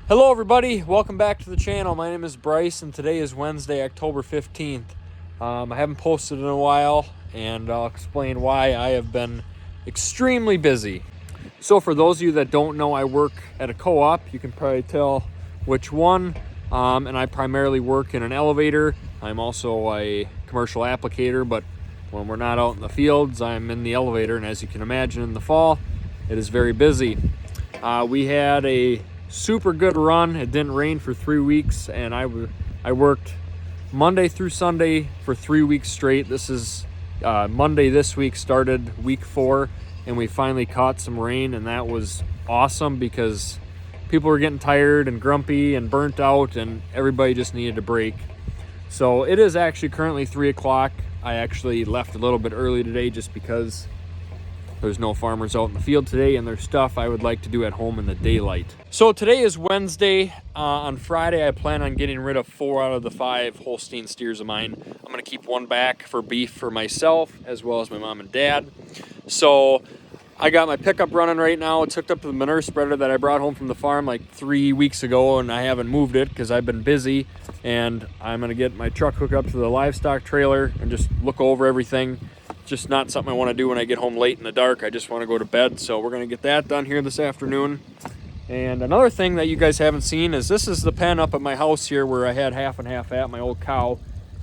Hello everybody, welcome back to the channel. My name is Bryce and today is Wednesday, October 15th. I haven't posted in a while and I'll explain why. I have been extremely busy. So for those of you that don't know, I work at a co-op. You can probably tell which one. And I primarily work in an elevator. I'm also a commercial applicator, but when we're not out in the fields, I'm in the elevator. And as you can imagine, in the fall, it is very busy. We had a super good run. It didn't rain for 3 weeks, and I worked Monday through Sunday for 3 weeks straight. This is Monday this week started week 4, and we finally caught some rain, and that was awesome because people were getting tired and grumpy and burnt out, and everybody just needed a break. So it is actually currently 3 o'clock. I actually left a little bit early today just because there's no farmers out in the field today, and there's stuff I would like to do at home in the daylight. So today is Wednesday. On Friday, I plan on getting rid of 4 out of the 5 Holstein steers of mine. I'm gonna keep 1 back for beef for myself, as well as my mom and dad. So I got my pickup running right now. It's hooked up to the manure spreader that I brought home from the farm like 3 weeks ago, and I haven't moved it because I've been busy. And I'm gonna get my truck hooked up to the livestock trailer and just look over everything. Just not something I want to do when I get home late in the dark. I just want to go to bed. So we're going to get that done here this afternoon. And another thing that you guys haven't seen is this is the pen up at my house here where I had half and half at my old cow.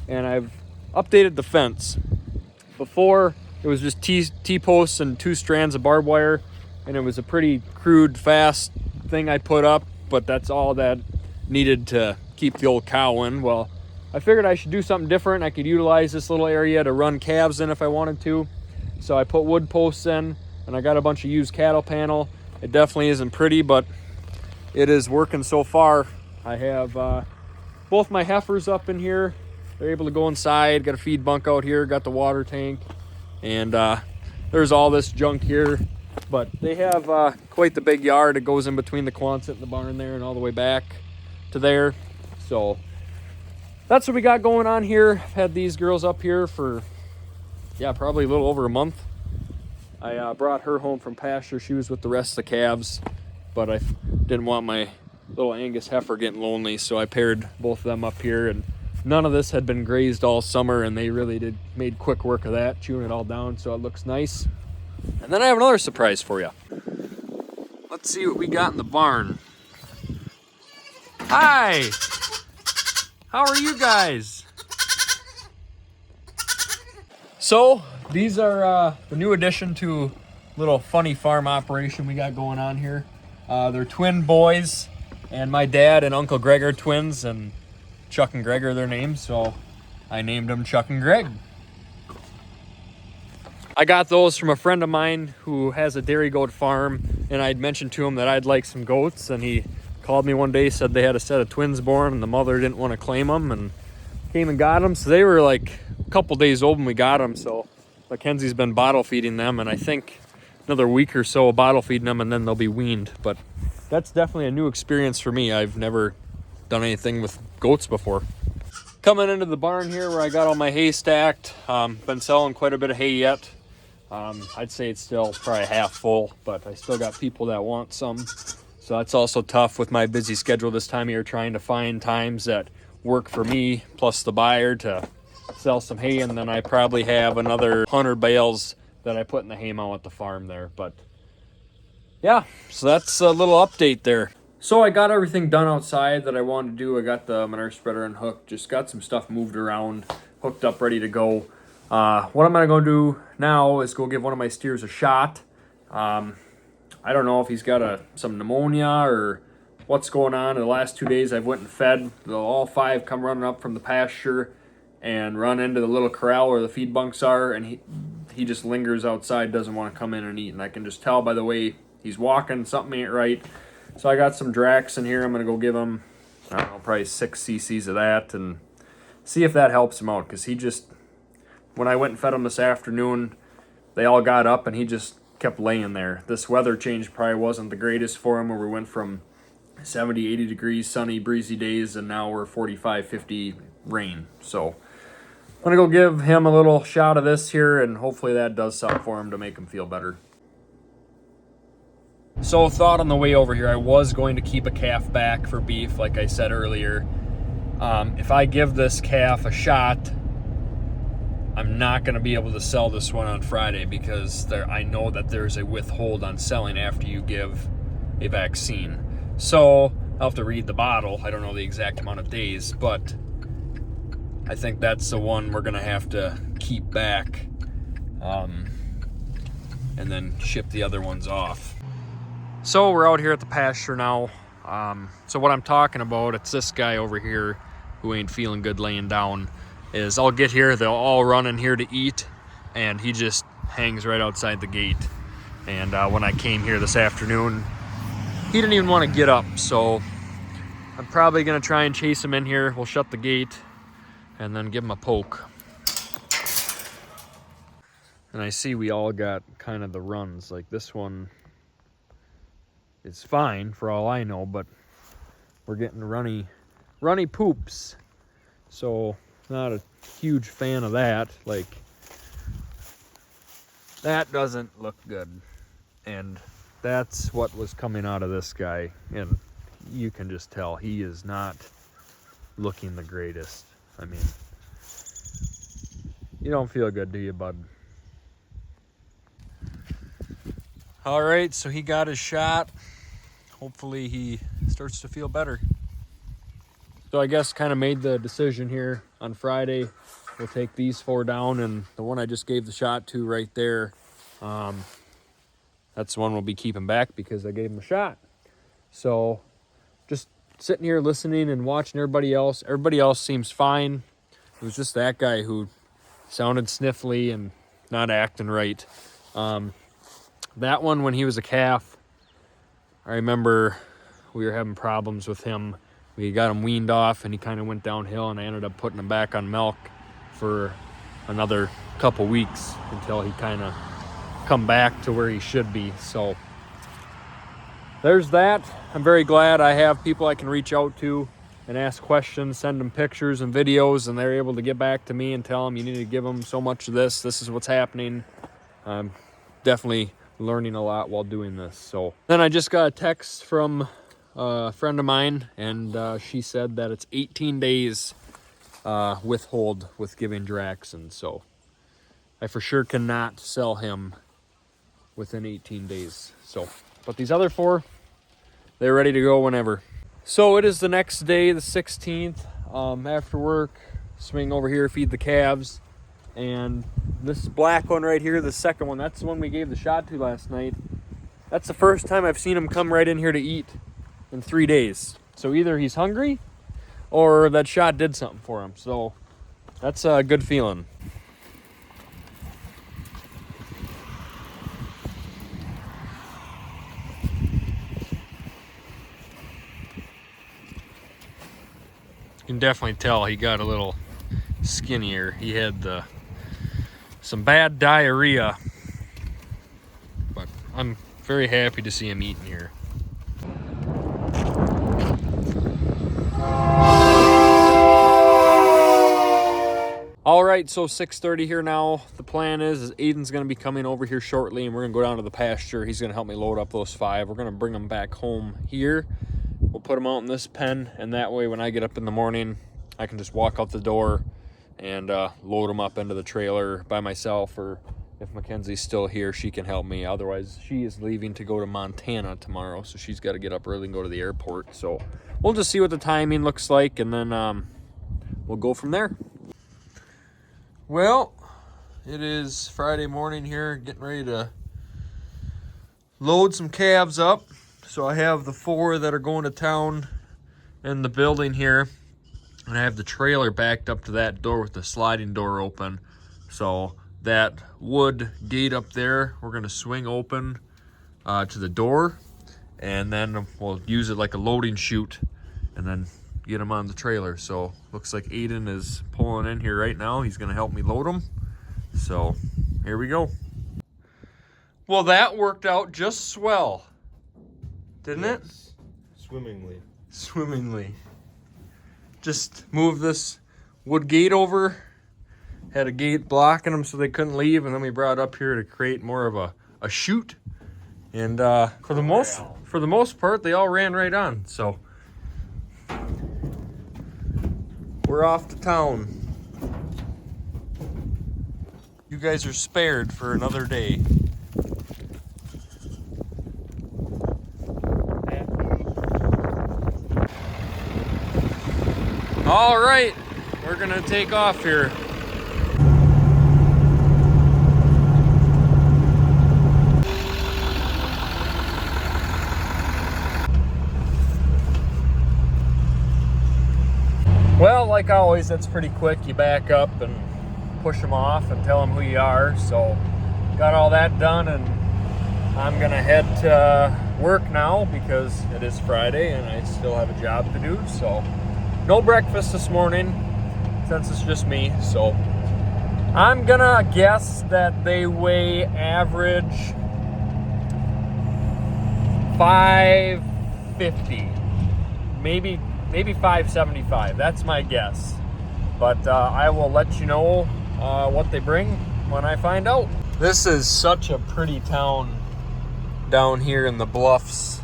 And I've updated the fence. Before, it was just T-posts and 2 strands of barbed wire. And it was a pretty crude, fast thing I put up. But that's all that needed to keep the old cow in. Well, I figured I should do something different. I could utilize this little area to run calves in if I wanted to. So I put wood posts in, and I got a bunch of used cattle panel. It definitely isn't pretty, but it is working so far. I have both my heifers up in here. They're able to go inside. Got a feed bunk out here. Got the water tank. And there's all this junk here. But they have quite the big yard. It goes in between the Quonset and the barn there and all the way back to there. So that's what we got going on here. I've had these girls up here for, probably a little over a month. I brought her home from pasture. She was with the rest of the calves, but I didn't want my little Angus heifer getting lonely, so I paired both of them up here, and none of this had been grazed all summer, and they really made quick work of that, chewing it all down so it looks nice. And then I have another surprise for you. Let's see what we got in the barn. Hi! How are you guys? So these are the new addition to a little funny farm operation we got going on here. They're twin boys, and my dad and Uncle Greg are twins, and Chuck and Greg are their names, so I named them Chuck and Greg. I got those from a friend of mine who has a dairy goat farm, and I'd mentioned to him that I'd like some goats, and he called me one day, said they had a set of twins born and the mother didn't want to claim them, and came and got them. So they were like a couple days old when we got them. So Mackenzie's been bottle feeding them, and I think another week or so bottle feeding them, and then they'll be weaned. But that's definitely a new experience for me. I've never done anything with goats before. Coming into the barn here where I got all my hay stacked. Been selling quite a bit of hay yet. I'd say it's still probably half full, but I still got people that want some. So that's also tough with my busy schedule this time of year, trying to find times that work for me, plus the buyer, to sell some hay. And then I probably have another 100 bales that I put in the hay mow at the farm there. But yeah, so that's a little update there. So I got everything done outside that I wanted to do. I got the manure spreader unhooked, just got some stuff moved around, hooked up, ready to go. What I'm gonna go do now is go give one of my steers a shot. I don't know if he's got some pneumonia or what's going on. In the last 2 days I've went and fed. All 5 come running up from the pasture and run into the little corral where the feed bunks are, and he just lingers outside, doesn't want to come in and eat. And I can just tell by the way he's walking, something ain't right. So I got some Drax in here. I'm going to go give him, I don't know, probably 6 cc's of that and see if that helps him out. Because when I went and fed him this afternoon, they all got up and he just kept laying there. This weather change probably wasn't the greatest for him, where we went from 70, 80 degrees, sunny, breezy days, and now we're 45, 50 rain. So I'm gonna go give him a little shot of this here, and hopefully that does something for him to make him feel better. So thought on the way over here, I was going to keep a calf back for beef, like I said earlier. If I give this calf a shot, I'm not going to be able to sell this one on Friday because I know that there's a withhold on selling after you give a vaccine. So I'll have to read the bottle. I don't know the exact amount of days, but I think that's the one we're going to have to keep back and then ship the other ones off. So we're out here at the pasture now. So what I'm talking about, it's this guy over here who ain't feeling good laying down, is I'll get here, they'll all run in here to eat, and he just hangs right outside the gate. And when I came here this afternoon, he didn't even want to get up, so I'm probably going to try and chase him in here. We'll shut the gate and then give him a poke. And I see we all got kind of the runs. Like this one is fine for all I know, but we're getting runny poops. So not a huge fan of that. Like that doesn't look good. And that's what was coming out of this guy. And you can just tell he is not looking the greatest. I mean, you don't feel good, do you, bud? All right, so he got his shot. Hopefully he starts to feel better. So I guess kind of made the decision here on Friday. We'll take these 4 down, and the one I just gave the shot to right there, that's the one we'll be keeping back because I gave him a shot. So just sitting here listening and watching everybody else. Everybody else seems fine. It was just that guy who sounded sniffly and not acting right. That one, when he was a calf, I remember we were having problems with him. We got him weaned off and he kind of went downhill, and I ended up putting him back on milk for another couple weeks until he kind of come back to where he should be. So there's that. I'm very glad I have people I can reach out to and ask questions, send them pictures and videos, and they're able to get back to me and tell them you need to give them so much of this. This is what's happening. Definitely learning a lot while doing this. So then I just got a text from a friend of mine, and she said that it's 18 days withhold with giving Draxxin. So I for sure cannot sell him within 18 days. So, but these other 4, they're ready to go whenever. So it is the next day, the 16th. After work, swing over here, feed the calves. And this black one right here, the second one, that's the one we gave the shot to last night. That's the first time I've seen him come right in here to eat in 3 days. So either he's hungry or that shot did something for him. So that's a good feeling. You can definitely tell he got a little skinnier. He had some bad diarrhea, but I'm very happy to see him eating here. All right, so 6:30 here now. The plan is Aiden's going to be coming over here shortly, and we're going to go down to the pasture. He's going to help me load up those 5. We're going to bring them back home here. We'll put them out in this pen, and that way when I get up in the morning, I can just walk out the door and load them up into the trailer by myself, or if Mackenzie's still here, she can help me. Otherwise, she is leaving to go to Montana tomorrow, so she's got to get up early and go to the airport. So we'll just see what the timing looks like, and then we'll go from there. Well, it is Friday morning here, getting ready to load some calves up. So I have the 4 that are going to town in the building here, and I have the trailer backed up to that door with the sliding door open. So that wood gate up there, we're going to swing open to the door, and then we'll use it like a loading chute and then get them on the trailer. So looks like Aiden is pulling in here right now. He's going to help me load them. So here we go. Well, that worked out just swell, didn't it? Swimmingly. Swimmingly. Just move this wood gate over. Had a gate blocking them so they couldn't leave, and then we brought it up here to create more of a chute. And for the most part, they all ran right on. So we're off to town. You guys are spared for another day. All right, we're gonna take off here. Well, like always, that's pretty quick. You back up and push them off and tell them who you are. So got all that done, and I'm gonna head to work now because it is Friday and I still have a job to do. So no breakfast this morning since it's just me. So I'm gonna guess that they weigh average 550, maybe 575. That's my guess. But I will let you know what they bring when I find out. This is such a pretty town down here in the Bluffs.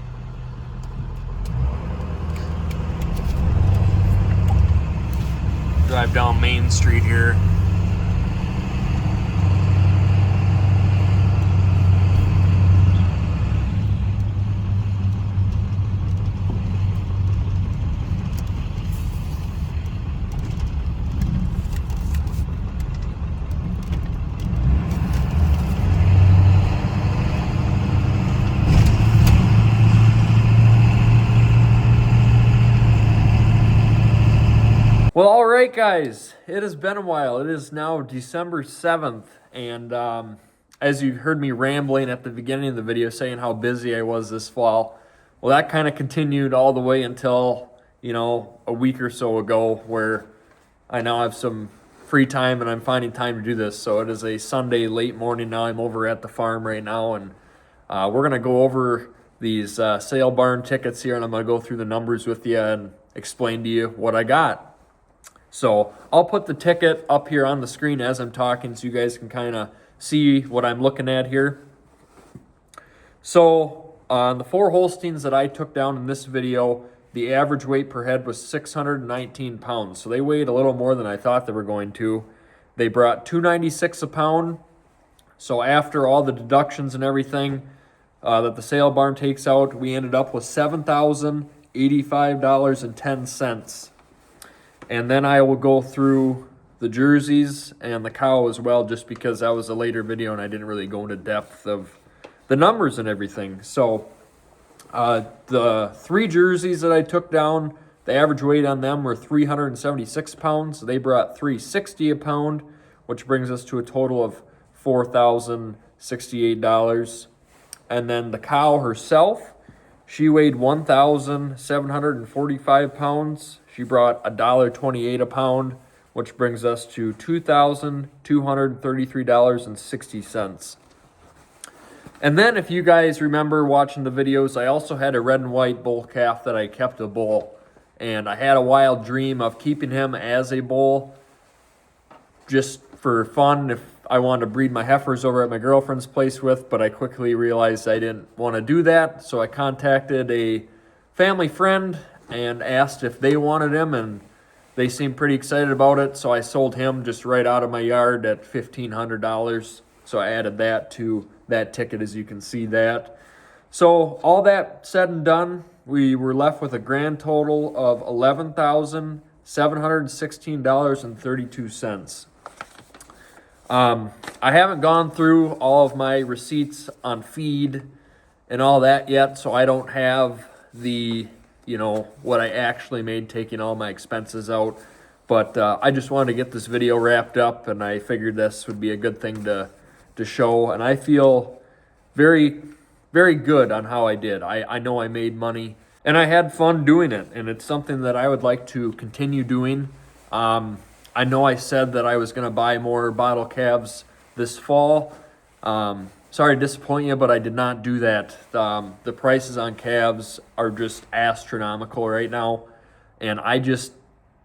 Drive down Main Street here. Well, all right, guys, it has been a while. It is now December 7th, and as you heard me rambling at the beginning of the video saying how busy I was this fall, well, that kind of continued all the way until, a week or so ago, where I now have some free time and I'm finding time to do this. So it is a Sunday late morning now. I'm over at the farm right now, and we're going to go over these sale barn tickets here, and I'm going to go through the numbers with you and explain to you what I got. So I'll put the ticket up here on the screen as I'm talking so you guys can kind of see what I'm looking at here. So on the 4 Holsteins that I took down in this video, the average weight per head was 619 pounds. So they weighed a little more than I thought they were going to. They brought $296 a pound. So after all the deductions and everything that the sale barn takes out, we ended up with $7,085.10. And then I will go through the jerseys and the cow as well, just because that was a later video and I didn't really go into depth of the numbers and everything. So the 3 jerseys that I took down, the average weight on them were 376 pounds. They brought $360 a pound, which brings us to a total of $4,068. And then the cow herself, she weighed 1,745 pounds. She brought $1.28 a pound, which brings us to $2,233.60. And then if you guys remember watching the videos, I also had a red and white bull calf that I kept a bull. And I had a wild dream of keeping him as a bull just for fun if I wanted to breed my heifers over at my girlfriend's place with, but I quickly realized I didn't want to do that. So I contacted a family friend and asked if they wanted him, and they seemed pretty excited about it. So I sold him just right out of my yard at $1,500. So I added that to that ticket, as you can see that. So all that said and done, we were left with a grand total of $11,716.32. I haven't gone through all of my receipts on feed and all that yet, so I don't have the, what I actually made taking all my expenses out. But I just wanted to get this video wrapped up, and I figured this would be a good thing to show. And I feel very, very good on how I did. I know I made money, and I had fun doing it, and it's something that I would like to continue doing. I know I said that I was going to buy more bottle calves this fall. Sorry to disappoint you, but I did not do that. The prices on calves are just astronomical right now. And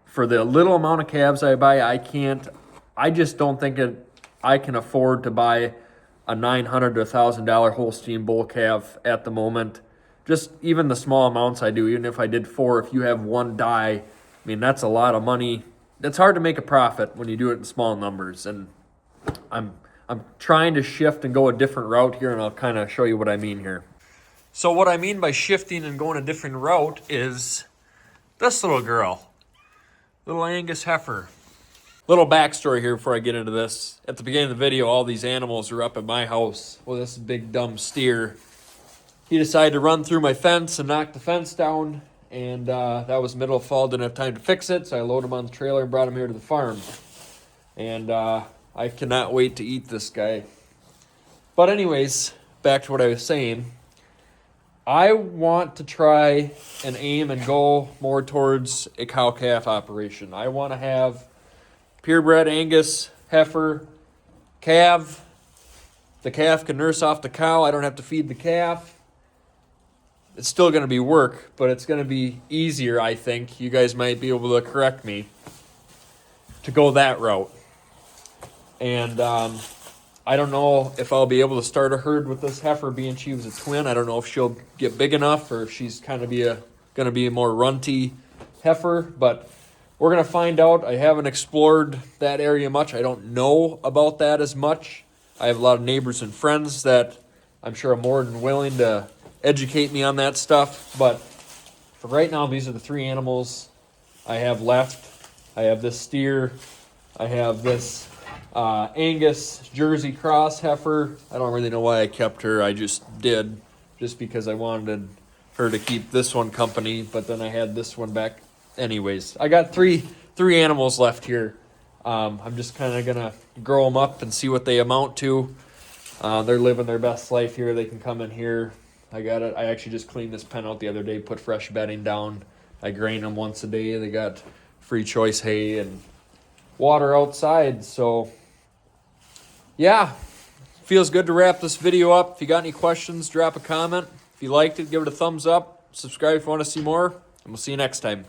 for the little amount of calves I buy, I just don't think I can afford to buy a $900 to $1,000 Holstein bull calf at the moment. Just even the small amounts I do, even if I did 4, if you have 1 die, I mean, that's a lot of money. It's hard to make a profit when you do it in small numbers. And I'm trying to shift and go a different route here, and I'll kind of show you what I mean here. So what I mean by shifting and going a different route is this little girl, little Angus heifer. Little backstory here before I get into this. At the beginning of the video, all these animals are up at my house. Well, this big dumb steer, he decided to run through my fence and knock the fence down. And that was middle of fall, didn't have time to fix it. So I loaded him on the trailer and brought him here to the farm. And I cannot wait to eat this guy. But anyways, back to what I was saying. I want to try and aim and go more towards a cow-calf operation. I want to have purebred Angus heifer calf. The calf can nurse off the cow. I don't have to feed the calf. It's still going to be work, but it's going to be easier, I think. You guys might be able to correct me to go that route. And I don't know if I'll be able to start a herd with this heifer, being she was a twin. I don't know if she'll get big enough or if she's kind of going to be a more runty heifer, but we're going to find out. I haven't explored that area much. I don't know about that as much. I have a lot of neighbors and friends that I'm sure are more than willing to educate me on that stuff. But for right now, these are the 3 animals I have left. I have this steer. I have this Angus Jersey Cross heifer. I don't really know why I kept her. I just did, just because I wanted her to keep this one company. But then I had this one back. Anyways, I got three animals left here. I'm just kind of gonna grow them up and see what they amount to. They're living their best life here. They can come in here. I actually just cleaned this pen out the other day, put fresh bedding down. I grain them once a day. They got free choice hay and water outside. So yeah, feels good to wrap this video up. If you got any questions, drop a comment. If you liked it, give it a thumbs up. Subscribe if you want to see more, and we'll see you next time.